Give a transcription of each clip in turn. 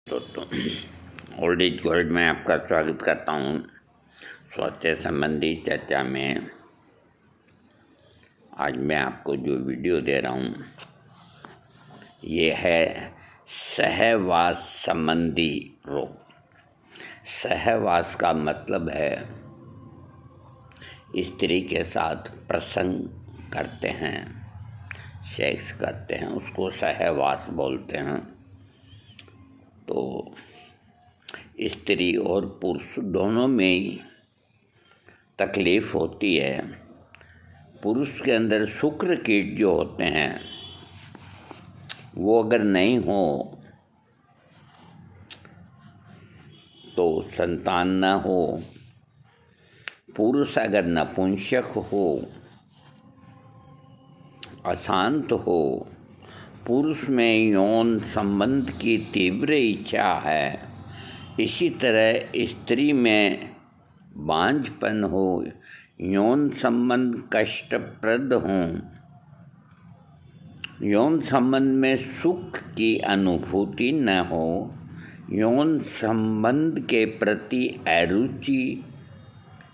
तो old age gold में आपका स्वागत करता हूँ। स्वास्थ्य संबंधी चर्चा में आज मैं आपको जो वीडियो दे रहा हूँ ये है सहवास संबंधी रोग। सहवास का मतलब है स्त्री के साथ प्रसंग करते हैं, सेक्स करते हैं, उसको सहवास बोलते हैं। तो स्त्री और पुरुष दोनों में ही तकलीफ़ होती है। पुरुष के अंदर शुक्र कीट जो होते हैं वो अगर नहीं हो तो संतान न हो। पुरुष अगर नपुंसक हो, अशांत हो, पुरुष में यौन संबंध की तीव्र इच्छा है, इसी तरह स्त्री में बांझपन हो, यौन संबंध कष्टप्रद हों, यौन संबंध में सुख की अनुभूति न हो, यौन संबंध के प्रति अरुचि,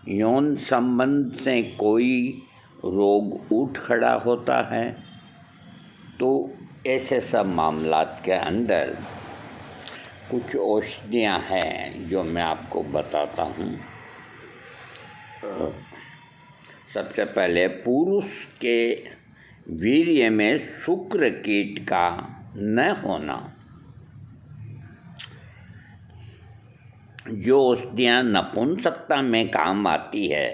यौन संबंध से कोई रोग उठ खड़ा होता है, तो ऐसे सब मामलात के अंदर कुछ औषधियाँ हैं जो मैं आपको बताता हूँ। सबसे पहले पुरुष के वीर्य में शुक्र कीट का न होना। जो औषधियाँ नपुंसकता में काम आती है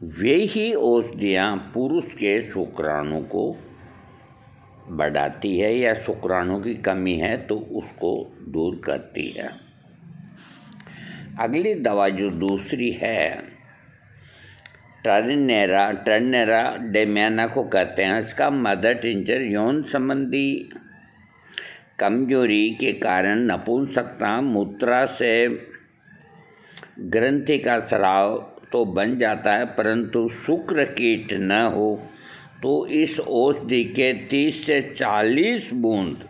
वे ही औषधियाँ पुरुष के शुक्राणु को बढ़ाती है या शुक्राणु की कमी है तो उसको दूर करती है। अगली दवा जो दूसरी है टर्नेरा डेमियाना को कहते हैं। इसका मदर टिंचर यौन संबंधी कमजोरी के कारण नपुंसकता, मूत्रा से ग्रंथि का स्राव तो बन जाता है, परंतु शुक्र कीट न हो तो इस औषधि के 30 से 40 बूंद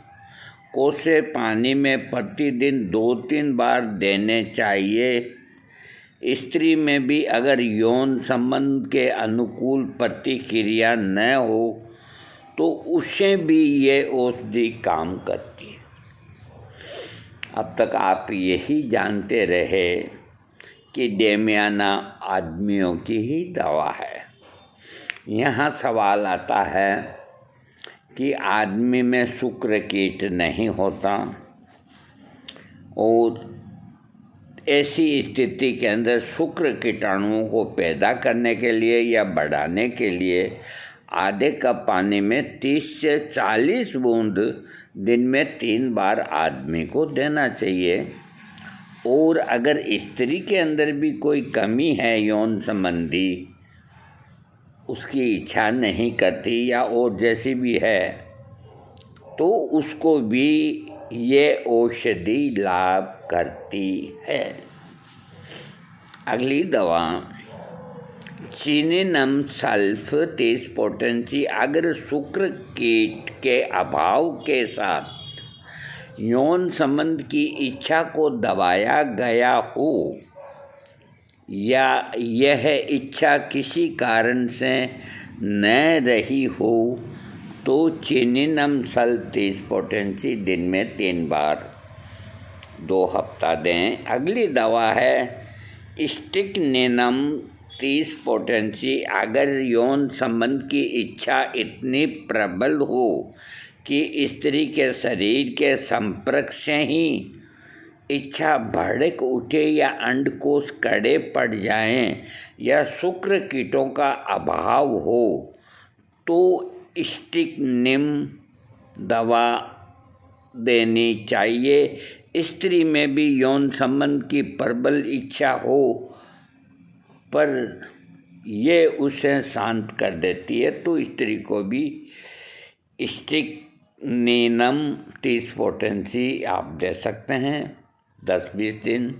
कोसे पानी में प्रतिदिन 2-3 बार देने चाहिए। स्त्री में भी अगर यौन संबंध के अनुकूल प्रतिक्रिया न हो तो उससे भी ये औषधि काम करती है। अब तक आप यही जानते रहे कि डेमियाना आदमियों की ही दवा है। यहाँ सवाल आता है कि आदमी में शुक्र कीट नहीं होता और ऐसी स्थिति के अंदर शुक्र कीटाणुओं को पैदा करने के लिए या बढ़ाने के लिए आधे कप पानी में 30 से 40 बूंद दिन में 3 बार आदमी को देना चाहिए। और अगर स्त्री के अंदर भी कोई कमी है यौन संबंधी, उसकी इच्छा नहीं करती या और जैसी भी है, तो उसको भी ये औषधि लाभ करती है। अगली दवा चिनिनम सल्फ 30 पोटेंसी। अगर शुक्र कीट के अभाव के साथ यौन संबंध की इच्छा को दबाया गया हो या यह इच्छा किसी कारण से न रही हो तो चिनिनम सल्फ 30 पोटेंसी दिन में 3 बार 2 हफ्ता दें। अगली दवा है स्टिकनिनम 30 पोटेंसी। अगर यौन संबंध की इच्छा इतनी प्रबल हो कि स्त्री के शरीर के संपर्क से ही इच्छा भड़क उठे या अंडकोश कड़े पड़ जाएं या शुक्र कीटों का अभाव हो तो स्टिकनिम दवा देनी चाहिए। स्त्री में भी यौन संबंध की प्रबल इच्छा हो पर ये उसे शांत कर देती है तो स्त्री को भी स्टिकनिनम 30 पोटेंसी आप दे सकते हैं 10-20 दिन।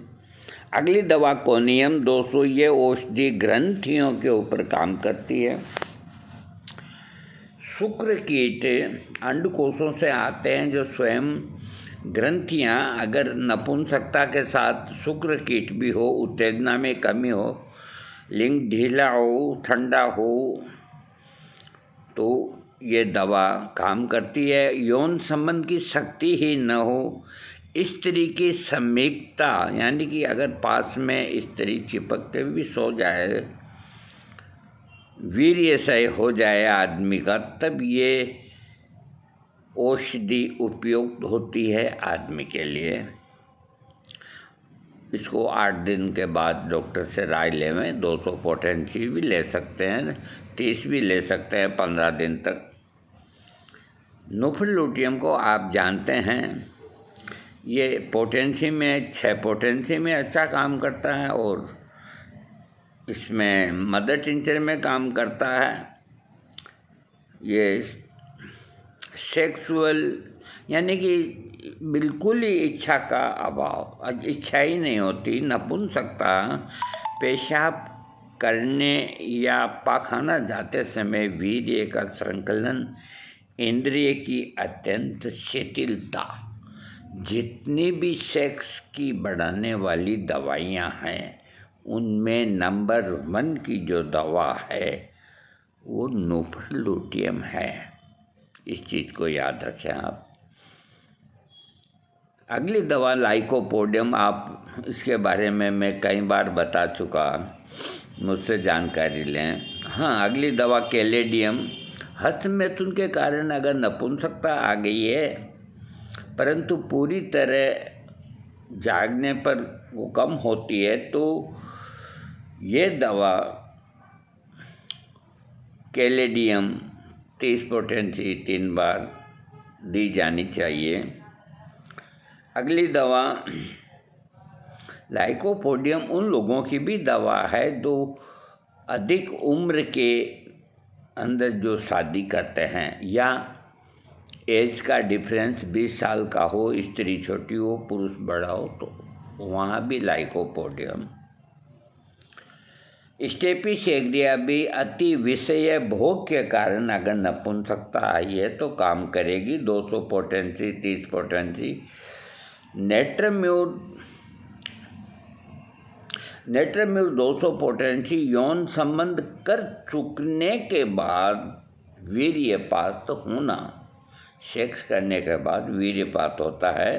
अगली दवा कोनियम 200। ये औषधि ग्रंथियों के ऊपर काम करती है। शुक्र कीट अंडकोशों से आते हैं जो स्वयं ग्रंथियां अगर नपुंसकता के साथ शुक्र कीट भी हो, उत्तेजना में कमी हो, लिंग ढीला हो, ठंडा हो, तो ये दवा काम करती है। यौन संबंध की शक्ति ही न हो, स्त्री की समीपता, यानी कि अगर पास में स्त्री चिपकते भी सो जाए, वीर्यशय हो जाए आदमी का, तब ये औषधि उपयुक्त होती है आदमी के लिए। इसको 8 दिन के बाद डॉक्टर से राय लेवें। 200 पोटेंसी भी ले सकते हैं, 30 भी ले सकते हैं 15 दिन तक। नुफलूटियम को आप जानते हैं, ये पोटेंसी में 6 पोटेंसी में अच्छा काम करता है और इसमें मदर टिंचर में काम करता है। ये सेक्सुअल, यानी कि बिल्कुल ही इच्छा का अभाव, इच्छा ही नहीं होती, नपुंसकता, पेशाब करने या पाखाना जाते समय वीर्य का संकलन, इंद्रिय की अत्यंत शिथिलता, जितनी भी सेक्स की बढ़ाने वाली दवाइयाँ हैं उनमें नंबर 1 की जो दवा है वो नुफलूटियम है। इस चीज़ को याद रखें आप। अगली दवा लाइकोपोडियम, आप इसके बारे में मैं कई बार बता चुका, मुझसे जानकारी लें। हाँ, अगली दवा कैलेडियम, हस्तमैथुन के कारण अगर नपुंसकता आ गई है परंतु पूरी तरह जागने पर वो कम होती है, तो ये दवा कैलेडियम 30 पोटेंसी 3 बार दी जानी चाहिए। अगली दवा लाइकोपोडियम उन लोगों की भी दवा है जो अधिक उम्र के अंदर जो शादी करते हैं या एज का डिफरेंस 20 साल का हो, स्त्री छोटी हो पुरुष बड़ा हो, तो वहाँ भी लाइकोपोडियम। स्टेपिसेग्रिया भी अति विषय भोग के कारण अगर नपुंसकता आई है तो काम करेगी। 200 पोटेंसी 30 पोटेंसी। नेट्रम्यूर 200 पोटेंसी यौन संबंध कर चुकने के बाद वीर्यपात होना, सेक्स करने के बाद वीर्यपात होता है।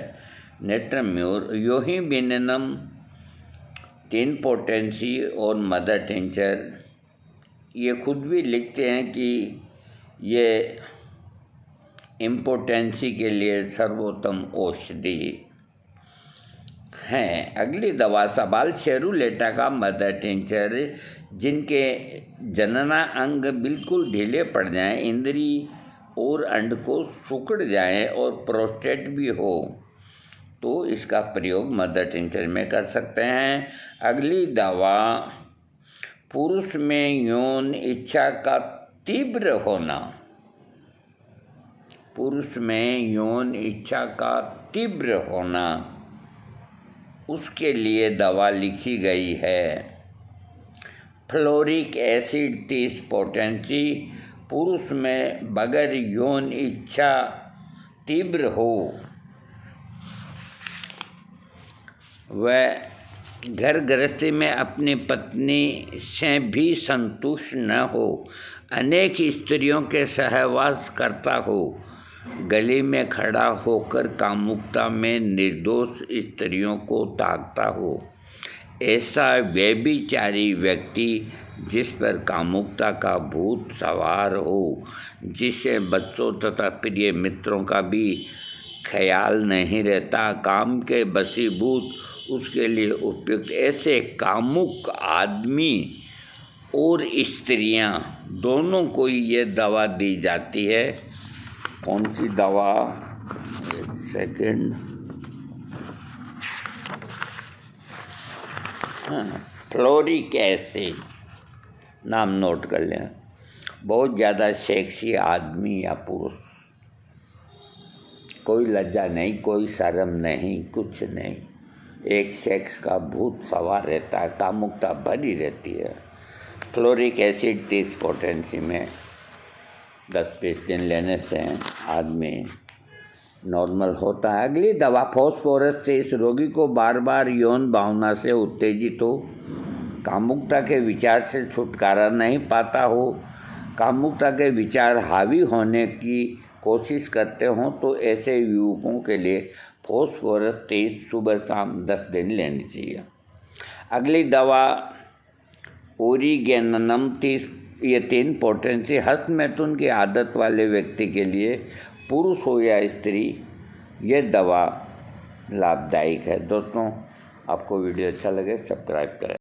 नेट्रम्यूर योही बिननम 3 पोटेंसी और मदर टिंचर, ये खुद भी लिखते हैं कि ये इम्पोटेंसी के लिए सर्वोत्तम औषधि हैं। अगली दवा सबाल शेरुलेटा का मदर टिंचर, जिनके जनना अंग बिल्कुल ढीले पड़ जाएं, इंद्री और अंड को सुकड़ जाएं और प्रोस्टेट भी हो, तो इसका प्रयोग मदर टिंचर में कर सकते हैं। अगली दवा पुरुष में यौन इच्छा का तीव्र होना, पुरुष में यौन इच्छा का तीव्र होना, उसके लिए दवा लिखी गई है फ्लोरिक एसिड 30 पोटेंसी। पुरुष में बगैर यौन इच्छा तीव्र हो, वह घर गृहस्थी में अपनी पत्नी से भी संतुष्ट न हो, अनेक स्त्रियों के सहवास करता हो, गली में खड़ा होकर कामुकता में निर्दोष स्त्रियों को ताकता हो, ऐसा व्यभिचारी व्यक्ति जिस पर कामुकता का भूत सवार हो, जिसे बच्चों तथा प्रिय मित्रों का भी ख्याल नहीं रहता, काम के वशीभूत उसके लिए उपयुक्त ऐसे कामुक आदमी और स्त्रियां दोनों को ये दवा दी जाती है। कौन सी दवा? एक सेकेंड। हाँ, फ्लोरिक एसिड, नाम नोट कर लें। बहुत ज़्यादा सेक्सी आदमी या पुरुष, कोई लज्जा नहीं, कोई शर्म नहीं, कुछ नहीं, एक सेक्स का भूत सवार रहता है, कामुकता भरी रहती है। फ्लोरिक एसिड 30 पोटेंसी में 10-20 दिन लेने से आदमी नॉर्मल होता है। अगली दवा फॉस्फोरस से इस रोगी को बार बार यौन भावना से उत्तेजित हो, कामुकता के विचार से छुटकारा नहीं पाता हो, कामुकता के विचार हावी होने की कोशिश करते हों, तो ऐसे युवकों के लिए फॉस्फोरस 23 सुबह शाम 10 दिन लेनी चाहिए। अगली दवा ओरिगेनम 30 ये 3 पोटेंसी हस्तमैथुन की आदत वाले व्यक्ति के लिए, पुरुष हो या स्त्री, ये दवा लाभदायक है। दोस्तों, आपको वीडियो अच्छा लगे सब्सक्राइब करें।